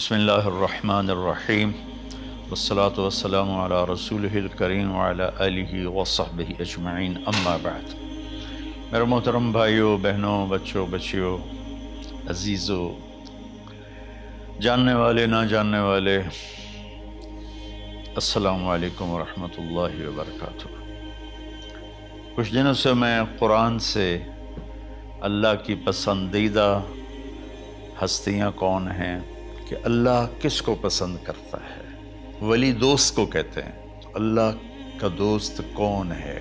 بسم اللہ الرحمن الرحیم والصلاة والسلام علی رسولہ الکریم وعلی آلہ وصحبہ اجمعین، اما بعد۔ میرے محترم بھائیوں، بہنوں، بچوں، بچیوں، عزیزوں، جاننے والے، نہ جاننے والے، السلام علیکم ورحمۃ اللہ وبرکاتہ۔ کچھ دنوں سے میں قرآن سے اللہ کی پسندیدہ ہستیاں کون ہیں، کہ اللہ کس کو پسند کرتا ہے، ولی دوست کو کہتے ہیں۔ تو اللہ کا دوست کون ہے؟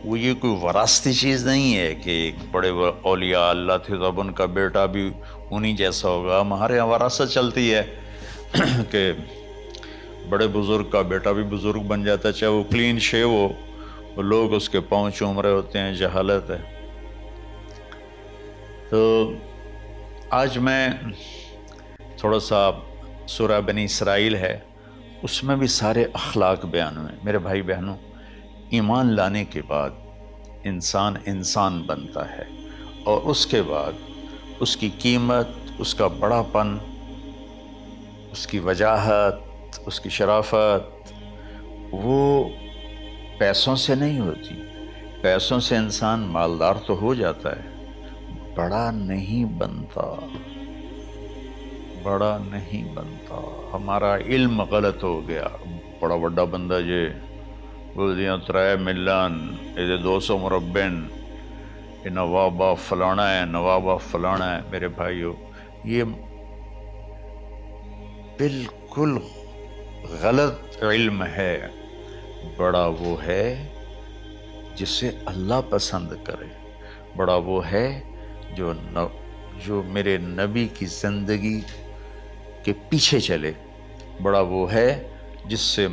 وہ یہ کوئی وراثتی چیز نہیں ہے کہ ایک بڑے اولیاء اللہ تھے تو اب ان کا بیٹا بھی انہی جیسا ہوگا۔ ہمارے یہاں وراثت چلتی ہے کہ بڑے بزرگ کا بیٹا بھی بزرگ بن جاتا ہے، چاہے وہ کلین شیو ہو، وہ لوگ اس کے پاؤں چوم رہے ہوتے ہیں، جہالت ہے۔ تو آج میں تھوڑا سا سورہ بنی اسرائیل ہے، اس میں بھی سارے اخلاق بیان ہوئے۔ میرے بھائی بہنوں، ایمان لانے کے بعد انسان بنتا ہے، اور اس کے بعد اس کی قیمت، اس کا بڑا پن، اس کی وجاہت، اس کی شرافت، وہ پیسوں سے نہیں ہوتی۔ پیسوں سے انسان مالدار تو ہو جاتا ہے، بڑا نہیں بنتا، بڑا نہیں بنتا۔ ہمارا علم غلط ہو گیا۔ بڑا بڑا بندہ جے بول دیا 3 ملن، یہ 200 مربع، یہ نوابہ فلانا ہے، نوابہ فلانا ہے۔ میرے بھائیو، یہ بالکل غلط علم ہے۔ بڑا وہ ہے جسے اللہ پسند کرے، بڑا وہ ہے جو میرے نبی کی زندگی کے پیچھے چلے، بڑا وہ ہے جس سے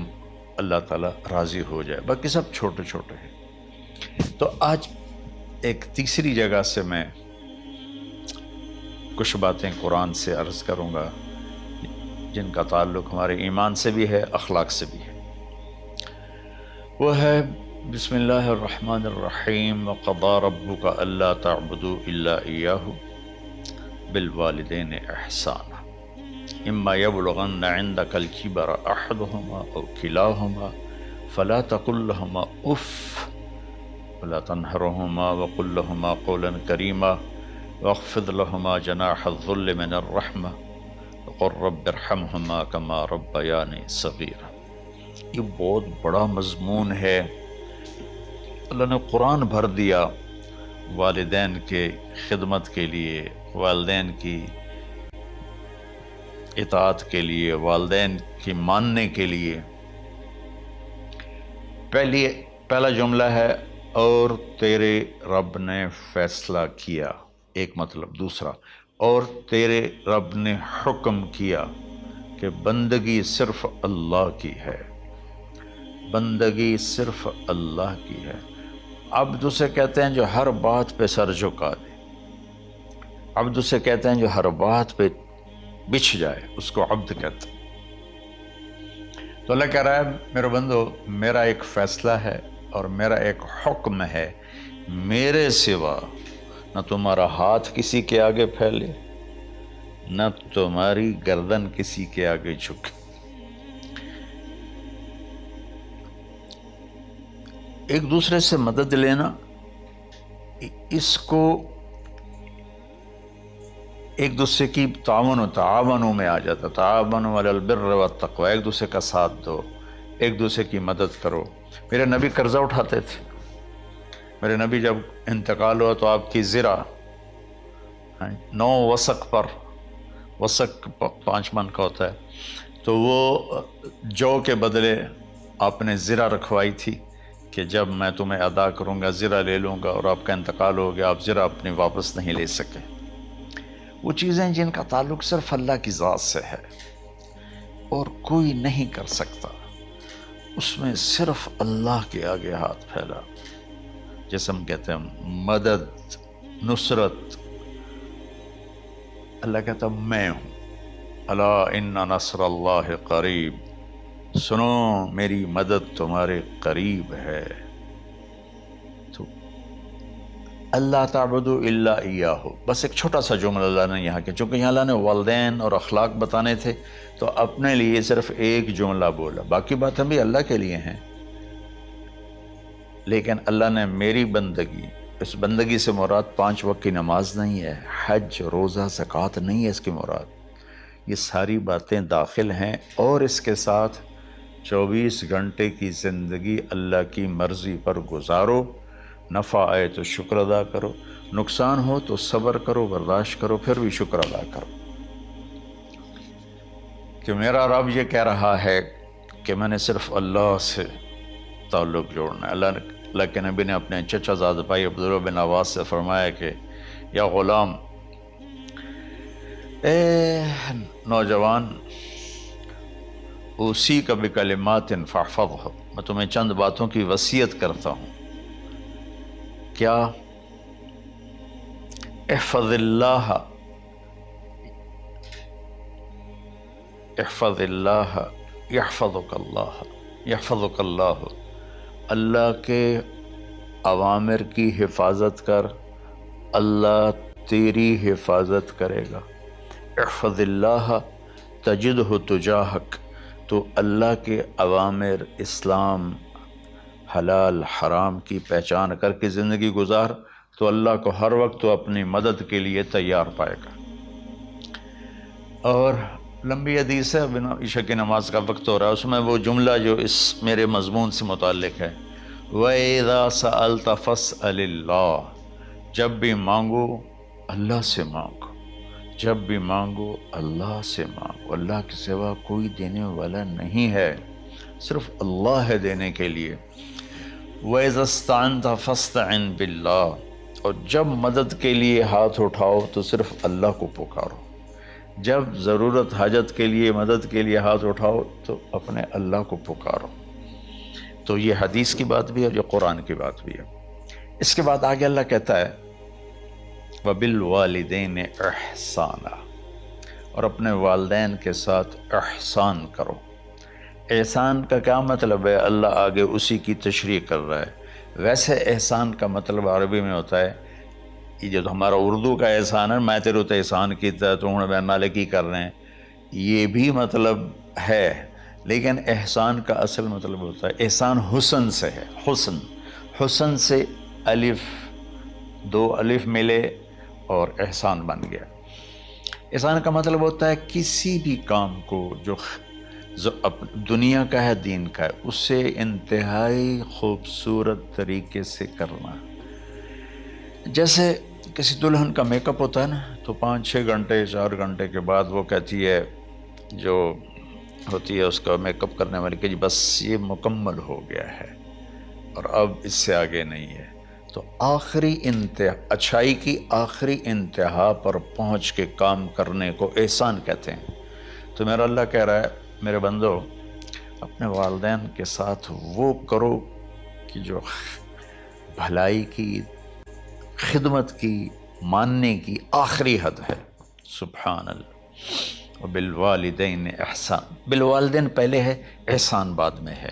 اللہ تعالیٰ راضی ہو جائے، باقی سب چھوٹے چھوٹے ہیں۔ تو آج ایک تیسری جگہ سے میں کچھ باتیں قرآن سے عرض کروں گا، جن کا تعلق ہمارے ایمان سے بھی ہے، اخلاق سے بھی ہے۔ وہ ہے بسم اللہ الرحمن الرحیم، وَقَضَىٰ رَبُّكَ أَلَّا تَعْبُدُوا إِلَّا إِيَّاهُ بِالْوَالِدَيْنِ إِحْسَانًا إِمَّا يَبْلُغَنَّ عِندَكَ الْكِبَرَ أَحَدُهُمَا أَوْ كِلَاهُمَا فَلَا تَقُل لَّهُمَا أُفٍّ وَلَا تَنْهَرْهُمَا وَقُل لَّهُمَا قَوْلًا كَرِيمًا وَاخْفِضْ لَهُمَا جَنَاحَ الذُّلِّ مِنَ الرَّحْمَةِ وَقُل رَّبِّ ارْحَمْهُمَا كَمَا رَبَّيَانِي صَغِيرًا۔ یہ بہت بڑا مضمون ہے۔ اللہ نے قرآن بھر دیا والدین کے خدمت کے لیے، والدین کی اطاعت کے لیے، والدین کی ماننے کے لیے۔ پہلا جملہ ہے اور تیرے رب نے فیصلہ کیا، ایک مطلب۔ دوسرا، اور تیرے رب نے حکم کیا کہ بندگی صرف اللہ کی ہے، بندگی صرف اللہ کی ہے۔ عبد اسے کہتے ہیں جو ہر بات پہ سر جھکا دے، عبد اسے کہتے ہیں جو ہر بات پہ بچھ جائے، اس کو عبد کہتے ہیں۔ تو اللہ کہہ رہا ہے میرے بندو، میرا ایک فیصلہ ہے اور میرا ایک حکم ہے، میرے سوا نہ تمہارا ہاتھ کسی کے آگے پھیلے، نہ تمہاری گردن کسی کے آگے جھکے۔ ایک دوسرے سے مدد لینا، اس کو ایک دوسرے کی تعاونوں میں آ جاتا، تعاونوا علی البر والتقوی، ایک دوسرے کا ساتھ دو، ایک دوسرے کی مدد کرو۔ میرے نبی قرضہ اٹھاتے تھے۔ میرے نبی جب انتقال ہوا تو آپ کی زرہ 9 وسق پر، وسق 5 من کا ہوتا ہے، تو وہ جو کے بدلے آپ نے زرہ رکھوائی تھی کہ جب میں تمہیں ادا کروں گا زرہ لے لوں گا، اور آپ کا انتقال ہو گیا، آپ زرہ اپنی واپس نہیں لے سکے۔ وہ چیزیں جن کا تعلق صرف اللہ کی ذات سے ہے اور کوئی نہیں کر سکتا، اس میں صرف اللہ کے آگے ہاتھ پھیلا، جیسے ہم کہتے ہیں مدد، نصرت۔ اللہ کہتا میں ہوں، الا ان نصر اللہ قریب، سنو میری مدد تمہارے قریب ہے۔ تو اللہ تعبدوا الا ایاہ، بس ایک چھوٹا سا جملہ اللہ نے یہاں کے، چونکہ یہاں اللہ نے والدین اور اخلاق بتانے تھے تو اپنے لیے صرف ایک جملہ بولا، باقی باتیں بھی اللہ کے لیے ہیں، لیکن اللہ نے میری بندگی، اس بندگی سے مراد 5 وقت کی نماز نہیں ہے، حج، روزہ، زکوٰۃ نہیں ہے اس کی مراد، یہ ساری باتیں داخل ہیں، اور اس کے ساتھ 24 گھنٹے کی زندگی اللہ کی مرضی پر گزارو، نفع آئے تو شکر ادا کرو، نقصان ہو تو صبر کرو، برداشت کرو، پھر بھی شکر ادا کرو، کہ میرا رب یہ کہہ رہا ہے کہ میں نے صرف اللہ سے تعلق جوڑنا ہے۔ اللہ کے نبی نے اپنے چچا زاد بھائی عبداللہ بن عباس سے فرمایا کہ یا غلام، اے نوجوان، اوصیک بکلمات فاحفظھا، میں تمہیں چند باتوں کی وصیت کرتا ہوں، کیا؟ احفظ اللہ، احفظ اللہ یحفظک اللہ، یحفظک اللہ، اللہ کے اوامر کی حفاظت کر، اللہ تیری حفاظت کرے گا۔ احفظ اللہ تجدہ تجاہک، تو اللہ کے اوامر، اسلام، حلال حرام کی پہچان کر کے زندگی گزار تو اللہ کو ہر وقت تو اپنی مدد کے لیے تیار پائے گا۔ اور لمبی حدیث ہے، بنا عشاء کی نماز کا وقت ہو رہا ہے، اس میں وہ جملہ جو اس میرے مضمون سے متعلق ہے، وَإِذَا سَأَلْتَ فَاسْأَلِ اللَّهِ، جب بھی مانگو اللہ سے مانگو، جب بھی مانگو اللہ سے مانگو، اللہ کے سوا کوئی دینے والا نہیں ہے، صرف اللہ ہے دینے کے لیے۔ وَإِذَا اسْتَعَنْتَ فَاسْتَعِنْ بِاللَّهِ، اور جب مدد کے لیے ہاتھ اٹھاؤ تو صرف اللہ کو پکارو، جب ضرورت حاجت کے لیے، مدد کے لیے ہاتھ اٹھاؤ تو اپنے اللہ کو پکارو۔ تو یہ حدیث کی بات بھی ہے اور یہ قرآن کی بات بھی ہے۔ اس کے بعد آگے اللہ کہتا ہے وَبِالْوَالِدَيْنِ إِحْسَانًا، اور اپنے والدین کے ساتھ احسان کرو۔ احسان کا کیا مطلب ہے؟ اللہ آگے اسی کی تشریح کر رہا ہے۔ ویسے احسان کا مطلب عربی میں ہوتا ہے، یہ جو ہمارا اردو کا احسان ہے، میں تیرے تے احسان کیتا ہے تو ہوں میں نالے کی کر رہے ہیں، یہ بھی مطلب ہے، لیکن احسان کا اصل مطلب ہوتا ہے، احسان حسن سے ہے، حسن، حسن سے الف، 2 الف ملے اور احسان بن گیا۔ احسان کا مطلب ہوتا ہے کسی بھی کام کو جو دنیا کا ہے، دین کا ہے، اسے انتہائی خوبصورت طریقے سے کرنا۔ جیسے کسی دلہن کا میک اپ ہوتا ہے نا، تو 5-6 گھنٹے 4 گھنٹے کے بعد وہ کہتی ہے، جو ہوتی ہے اس کا میک اپ کرنے والی، کہ جی بس یہ مکمل ہو گیا ہے اور اب اس سے آگے نہیں ہے۔ تو آخری انتہا، اچھائی کی آخری انتہا پر پہنچ کے کام کرنے کو احسان کہتے ہیں۔ تو میرا اللہ کہہ رہا ہے میرے بندو، اپنے والدین کے ساتھ وہ کرو کہ جو بھلائی کی، خدمت کی، ماننے کی آخری حد ہے۔ سبحان اللہ۔ وبالوالدین احسان، بالوالدین پہلے ہے، احسان بعد میں ہے۔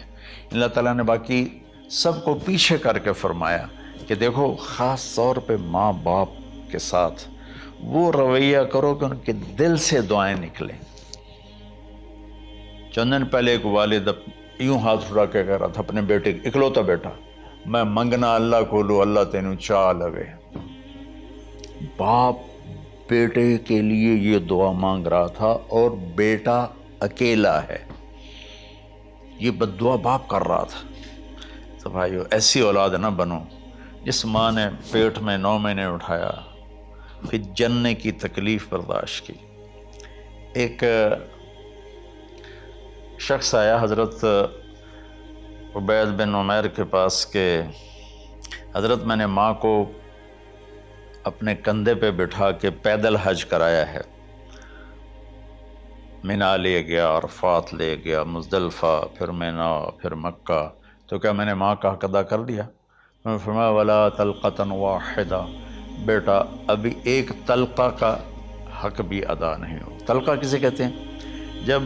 اللہ تعالیٰ نے باقی سب کو پیچھے کر کے فرمایا کہ دیکھو خاص طور پہ ماں باپ کے ساتھ وہ رویہ کرو کہ ان کے دل سے دعائیں نکلیں۔ چند دن پہلے ایک والد یوں ہاتھ اٹھا کے کہہ رہا تھا اپنے بیٹے، اکلوتا بیٹا، میں منگنا اللہ کو لو، اللہ تینوں چاہ لگے۔ باپ بیٹے کے لیے یہ دعا مانگ رہا تھا اور بیٹا اکیلا ہے، یہ بد دعا باپ کر رہا تھا۔ تو بھائیو، ایسی اولاد نہ بنو جس ماں نے پیٹ میں 9 مہینے اٹھایا، پھر جننے کی تکلیف برداشت کی۔ ایک شخص آیا حضرت عبید بن عمیر کے پاس کہ حضرت میں نے ماں کو اپنے کندھے پہ بٹھا کے پیدل حج کرایا ہے، مینا لے گیا، عرفات لے گیا، مزدلفہ، پھر مینا، پھر مکہ، تو کیا میں نے ماں کا حق ادا کر دیا؟ میں نے فرمایا ولا تلقۃ واحدہ، بیٹا ابھی ایک تلقہ کا حق بھی ادا نہیں ہو۔ تلقہ کسے کہتے ہیں؟ جب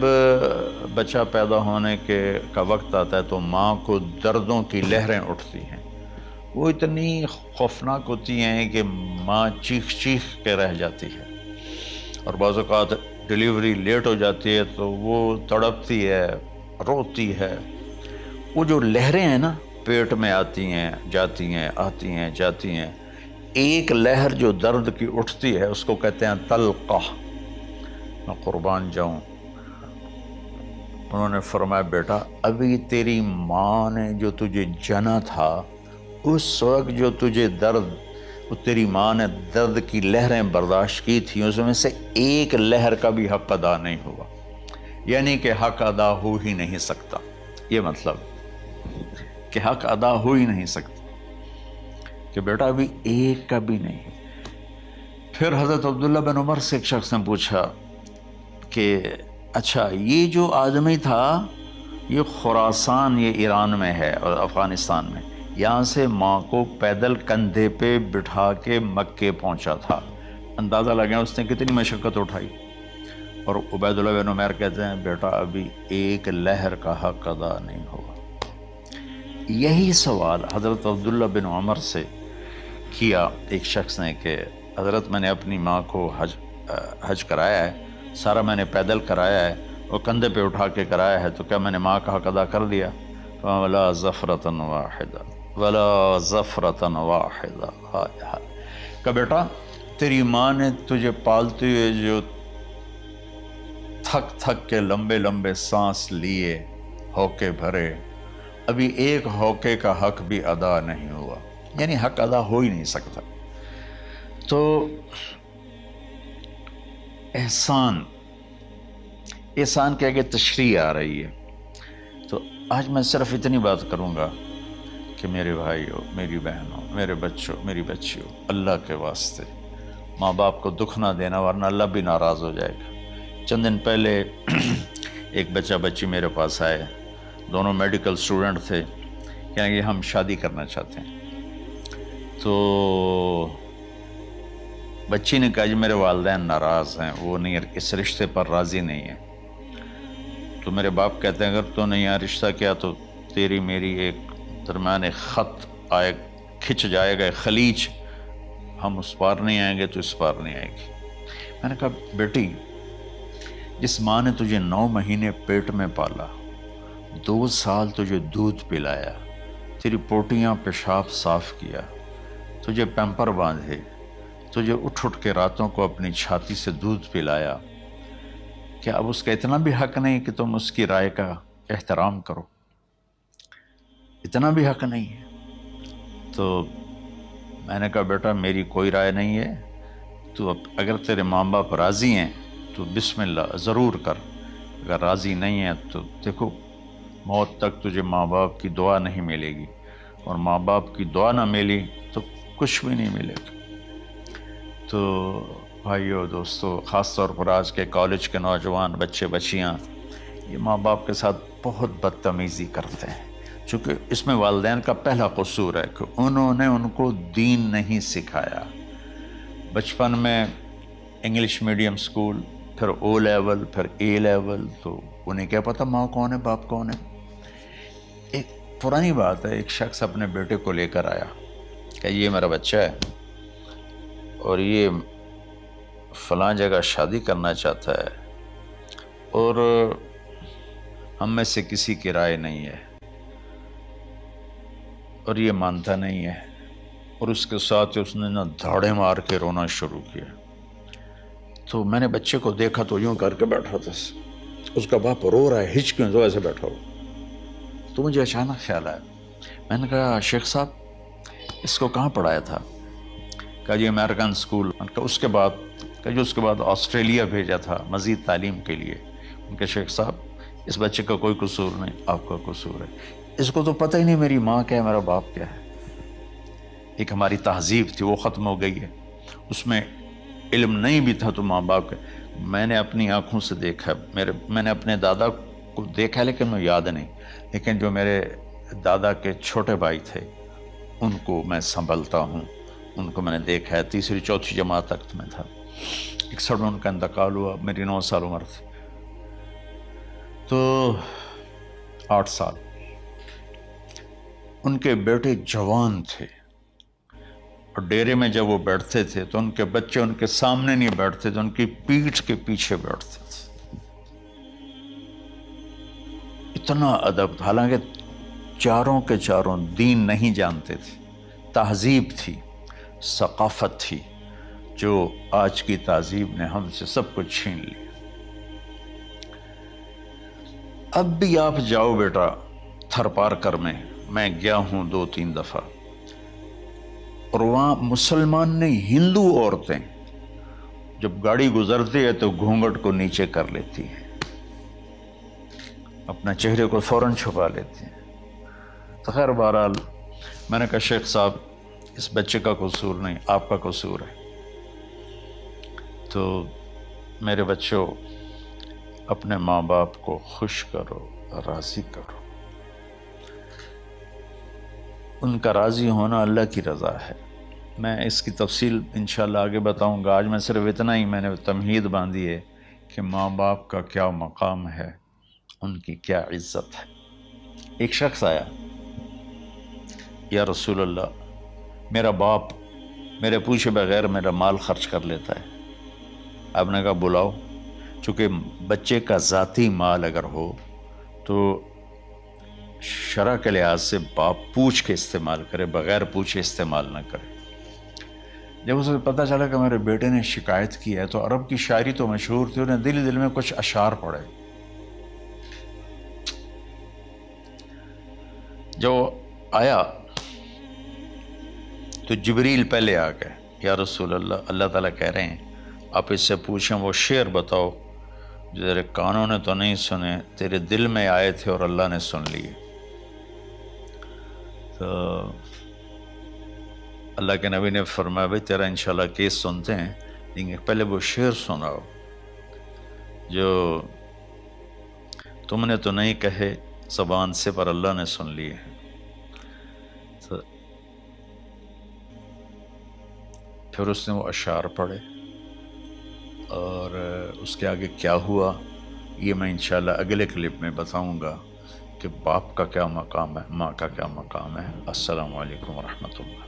بچہ پیدا ہونے کا وقت آتا ہے تو ماں کو دردوں کی لہریں اٹھتی ہیں، وہ اتنی خوفناک ہوتی ہیں کہ ماں چیخ چیخ کے رہ جاتی ہے، اور بعض اوقات ڈیلیوری لیٹ ہو جاتی ہے تو وہ تڑپتی ہے، روتی ہے۔ وہ جو لہریں ہیں نا پیٹ میں آتی ہیں جاتی ہیں، آتی ہیں جاتی ہیں، ایک لہر جو درد کی اٹھتی ہے اس کو کہتے ہیں طلقہ۔ میں قربان جاؤں، انہوں نے فرمایا بیٹا ابھی تیری ماں نے جو تجھے جنا تھا اس وقت جو تجھے درد، وہ تیری ماں نے درد کی لہریں برداشت کی تھیں، اس میں سے ایک لہر کا بھی حق ادا نہیں ہوا، یعنی کہ حق ادا ہو ہی نہیں سکتا۔ یہ مطلب کہ حق ادا ہو ہی نہیں سکتا، کہ بیٹا ابھی ایک کا بھی نہیں۔ پھر حضرت عبداللہ بن عمر سے ایک شخص نے پوچھا کہ اچھا یہ جو آدمی تھا یہ خراسان، یہ ایران میں ہے اور افغانستان میں، یہاں سے ماں کو پیدل کندھے پہ بٹھا کے مکے پہنچا تھا، اندازہ لگا اس نے کتنی مشقت اٹھائی۔ اور عبید اللہ بن عمیر کہتے ہیں بیٹا ابھی ایک لہر کا حق ادا نہیں ہوا۔ یہی سوال حضرت عبداللہ بن عمر سے کیا ایک شخص نے کہ حضرت میں نے اپنی ماں کو حج کرایا ہے، سارا میں نے پیدل کرایا ہے اور کندھے پہ اٹھا کے کرایا ہے، تو کیا میں نے ماں کا حق ادا کر دیا؟ وَلَا زَفْرَةً وَاحِدًا وَلَا زَفْرَةً وَاحِدًا۔ کہ بیٹا تیری ماں نے تجھے پالتے ہوئے جو تھک تھک کے لمبے لمبے سانس لیے، ہوکے بھرے، ابھی ایک ہوکے کا حق بھی ادا نہیں ہوا، یعنی حق ادا ہو ہی نہیں سکتا۔ تو احسان کے آگے تشریح آ رہی ہے۔ تو آج میں صرف اتنی بات کروں گا کہ میرے بھائیوں، میری بہنوں، میرے بچوں، میری بچیوں، اللہ کے واسطے ماں باپ کو دکھ نہ دینا ورنہ اللہ بھی ناراض ہو جائے گا۔ چند دن پہلے ایک بچہ بچی میرے پاس آئے، دونوں میڈیکل اسٹوڈنٹ تھے، کہیں کہ ہم شادی کرنا چاہتے ہیں۔ تو بچی نے کہا جی میرے والدین ناراض ہیں، وہ نہیں، اس رشتے پر راضی نہیں ہیں۔ تو میرے باپ کہتے ہیں اگر تو نہیں یہاں رشتہ کیا تو تیری میری ایک درمیان ایک خط آئے، کھچ جائے گا ایک خلیج، ہم اس پار نہیں آئیں گے تو اس پار نہیں آئے گی۔ میں نے کہا بیٹی جس ماں نے تجھے 9 مہینے پیٹ میں پالا، 2 سال تجھے دودھ پلایا، تیری پوٹیاں پیشاب صاف کیا، تجھے پیمپر باندھے، تجھے اٹھ اٹھ کے راتوں کو اپنی چھاتی سے دودھ پلایا، کیا اب اس کا اتنا بھی حق نہیں کہ تم اس کی رائے کا احترام کرو؟ اتنا بھی حق نہیں ہے؟ تو میں نے کہا بیٹا میری کوئی رائے نہیں ہے، تو اگر تیرے ماں باپ راضی ہیں تو بسم اللہ ضرور کر، اگر راضی نہیں ہیں تو دیکھو موت تک تجھے ماں باپ کی دعا نہیں ملے گی، اور ماں باپ کی دعا نہ ملی تو کچھ بھی نہیں ملے گا۔ تو بھائیو دوستو، خاص طور پر آج کے کالج کے نوجوان بچے بچیاں یہ ماں باپ کے ساتھ بہت بدتمیزی کرتے ہیں، چونکہ اس میں والدین کا پہلا قصور ہے کہ انہوں نے ان کو دین نہیں سکھایا۔ بچپن میں انگلش میڈیم سکول، پھر او لیول، پھر اے لیول، تو انہیں کیا پتہ ماں کون ہے باپ کون ہے۔ ایک پرانی بات ہے، ایک شخص اپنے بیٹے کو لے کر آیا کہ یہ میرا بچہ ہے اور یہ فلاں جگہ شادی کرنا چاہتا ہے اور ہم میں سے کسی کی رائے نہیں ہے اور یہ مانتا نہیں ہے، اور اس کے ساتھ اس نے دھاڑے مار کے رونا شروع کیا۔ تو میں نے بچے کو دیکھا تو یوں کر کے بیٹھا تھا، اس کا باپ رو رہا ہے، ہچ کیوں تو ایسے بیٹھا ہو۔ تو مجھے اچانک خیال آیا، میں نے کہا شیخ صاحب اس کو کہاں پڑھایا تھا؟ کہا جی امریکن اسکول۔ اس کے بعد آسٹریلیا بھیجا تھا مزید تعلیم کے لیے۔ ان کے شیخ صاحب اس بچے کا کوئی قصور نہیں، آپ کا قصور ہے، اس کو تو پتہ ہی نہیں میری ماں کیا ہے میرا باپ کیا ہے۔ ایک ہماری تہذیب تھی وہ ختم ہو گئی ہے، اس میں علم نہیں بھی تھا تو ماں باپ کا۔ میں نے اپنی آنکھوں سے دیکھا، میں نے اپنے دادا کو دیکھا لیکن میں یاد نہیں، لیکن جو میرے دادا کے چھوٹے بھائی تھے ان کو میں سنبھلتا ہوں، ان کو میں نے دیکھا ہے، 3ری 4تھی جماعت تک میں تھا۔ 61 میں ان کا انتقال ہوا، میری 9 سال عمر تھی، تو 8 سال۔ ان کے بیٹے جوان تھے، اور ڈیرے میں جب وہ بیٹھتے تھے تو ان کے بچے ان کے سامنے نہیں بیٹھتے تھے، ان کی پیٹھ کے پیچھے بیٹھتے تھے۔ اتنا ادب، حالانکہ چاروں کے چاروں دین نہیں جانتے تھے، تہذیب تھی، ثقافت تھی، جو آج کی تہذیب نے ہم سے سب کچھ چھین لی۔ اب بھی آپ جاؤ بیٹا تھر پارکر میں گیا ہوں 2-3 دفعہ، اور وہاں مسلمان نہیں، ہندو عورتیں جب گاڑی گزرتی ہے تو گھونگھٹ کو نیچے کر لیتی ہیں، اپنا چہرے کو فوراً چھپا لیتی ہیں۔ تو خیر بہرحال میں نے کہا شیخ صاحب اس بچے کا قصور نہیں، آپ کا قصور ہے، تو میرے بچوں اپنے ماں باپ کو خوش کرو، راضی کرو۔ ان کا راضی ہونا اللہ کی رضا ہے۔ میں اس کی تفصیل انشاءاللہ آگے بتاؤں گا، آج میں صرف اتنا ہی میں نے تمہید باندھی ہے کہ ماں باپ کا کیا مقام ہے، ان کی کیا عزت ہے۔ ایک شخص آیا، یا رسول اللہ میرا باپ میرے پوچھے بغیر میرا مال خرچ کر لیتا ہے۔ آپ نے کہا بلاؤ، چونکہ بچے کا ذاتی مال اگر ہو تو شرع کے لحاظ سے باپ پوچھ کے استعمال کرے، بغیر پوچھے استعمال نہ کرے۔ جب اسے پتہ چلا کہ میرے بیٹے نے شکایت کی ہے تو عرب کی شاعری تو مشہور تھی، انہیں دل میں کچھ اشعار پڑھے۔ جو آیا تو جبریل پہلے آ گئے، یا رسول اللہ اللہ تعالیٰ کہہ رہے ہیں آپ اس سے پوچھیں وہ شعر بتاؤ جو تیرے کانوں نے تو نہیں سنے، تیرے دل میں آئے تھے اور اللہ نے سن لیے۔ تو اللہ کے نبی نے فرمایا بھائی تیرا انشاءاللہ کیس سنتے ہیں، لیکن پہلے وہ شعر سناؤ جو تم نے تو نہیں کہے زبان سے پر اللہ نے سن لیے۔ تو پھر اس نے وہ اشعار پڑھے، اور اس کے آگے کیا ہوا یہ میں انشاءاللہ اگلے کلپ میں بتاؤں گا کہ باپ کا کیا مقام ہے، ماں کا کیا مقام ہے۔ السلام علیکم ورحمۃ اللہ۔